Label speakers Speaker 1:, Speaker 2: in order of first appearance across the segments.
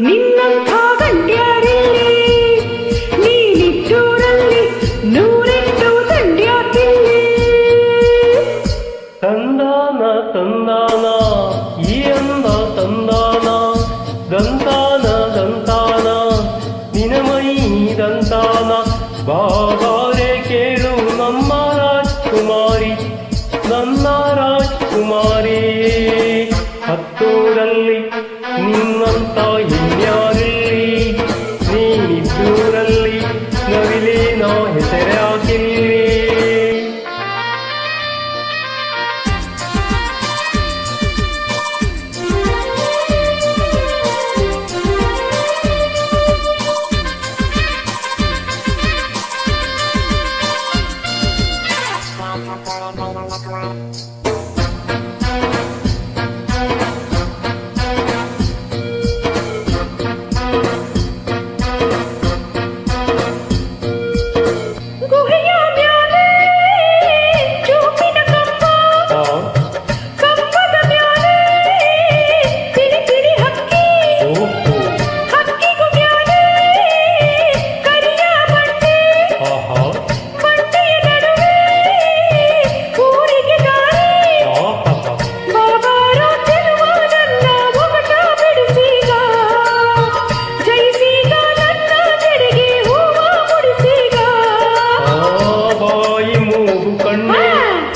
Speaker 1: ನಿನ್ನಂಥ ಗಂಡ್ಯಾರಿಲ್ಲಿ, ನೀನಿದ್ದೂರಲ್ಲಿ ನೂರೆಂಟು ದಂಡ್ಯಾಕಿಲ್ಲಿ.
Speaker 2: ತಂದಾನ ತಂದಾನ ಈ ಅಂದ ತಂದಾನ, ದಂತಾನ ದಂತಾನ ನಿನಮೈ ದಂತಾನ. ಬಾಬಾರೆ ಕೇಳು ನಮ್ಮ ರಾಜ್ಕುಮಾರಿ, ನನ್ನ ರಾಜ್ಕುಮಾರಿ. ಹತ್ತೂರಲ್ಲಿ ನಿನ್ನಂತ ಇನ್ಯಾರಿಲ್ಲಿ, ನೀನಿದ್ದೂರಲ್ಲಿ ನವಿಲೇನ ಹೆಸರಾಗಿಲ್ಲಿ.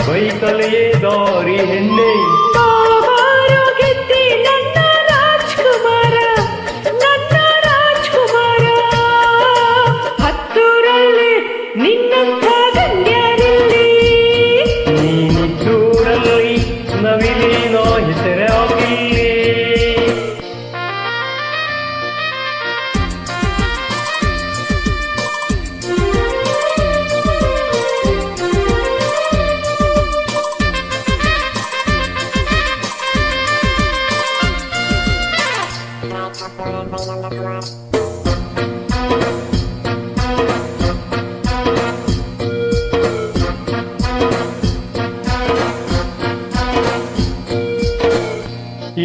Speaker 2: ಬೈಕಲೆಯೇ ದಾರಿ ಹೆಣ್ಣೆ
Speaker 1: ಬಾಬಾರೋ ಗೆದ್ದೆ ನನ್ನ ರಾಜ್ಕುಮಾರ, ನನ್ನ ರಾಜ್ಕುಮಾರ. ಹತ್ತೂರಲ್ಲಿ ನಿನ್ನಂಥ ಗಂಡ್ಯಾರಿಲ್ಲಿ,
Speaker 2: ನೀನಿದ್ದೂರಲ್ಲಿ ನವಿಲೇನ ಹೆಸರಾಗಿಲ್ಲಿ.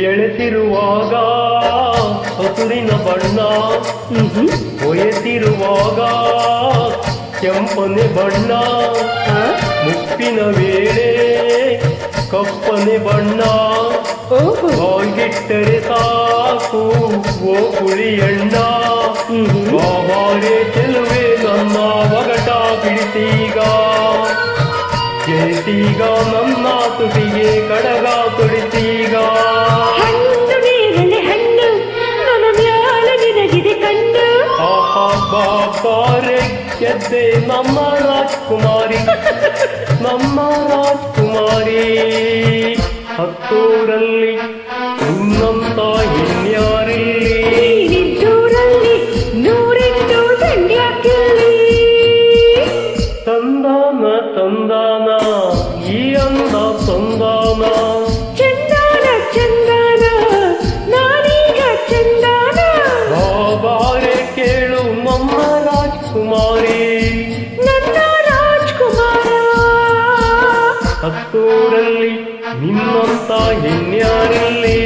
Speaker 2: ಎಳೆತಿರುವಾಗ ಹಸುರಿನ ಬಣ್ಣ, ಒಯತಿರುವಾಗ ಕೆಂಪನೆ ಬಣ್ಣ, ಮುಪ್ಪಿನ ವೇಳೆ ಕಪ್ಪನೆ ಬಣ್ಣ. ಬಾಯ್ಗಿಟ್ಟರೆ ಸಾಕು ಓ ಹುಳಿಯಣ್ಣ, ಬಾಬಾರೆ ಚೆಲುವೆ ನನ್ನ ಒಗಟ ಬಿಡಿಸೀಗ. ಜಯಿಸೀಗ ನನ್ನ ತುಟಿಗೆ ಕಡಗ ತೊಡಿಸೀಗ.
Speaker 1: ಹಣ್ಣು ನೇರಳೆ ಹಣ್ಣು ನನ್ನ ಮ್ಯಾಲ ನಿನಗಿದೆ ಕಣ್ಣು.
Speaker 2: ಆಹಾ ಬಾಬಾರೆ ಗೆದ್ದೆ ನಮ್ಮ ರಾಜ್ಕುಮಾರಿ, ನಮ್ಮ ರಾಜ್ಕುಮಾರಿ. ಹತ್ತೂರಲ್ಲಿ ನಿನ್ನಂತ ಇನ್ಯಾರಿಲ್ಲಿ,
Speaker 1: ನೀನಿದ್ದೂರಲ್ಲಿ ನೂರೆಂಟು ದಂಡ್ಯಾಕಿಲ್ಲಿ.
Speaker 2: ತಂದಾನ ತಂದಾನ ಈ ಅಂದ ತಂದಾನ,
Speaker 1: ಚಂದಾನ ಚಂದಾನ ನಾನೀಗ ಚಂದಾನ.
Speaker 2: ಬಾಬಾರೆ ಕೇಳು ನಮ್ಮ ರಾಜ್ಕುಮಾರಿ,
Speaker 1: ನನ್ನ ರಾಜ್ಕುಮಾರ.
Speaker 2: ಹತ್ತೂರಲ್ಲಿ ನಿನ್ನಂತ ಇನ್ಯಾರಿಲ್ಲಿ.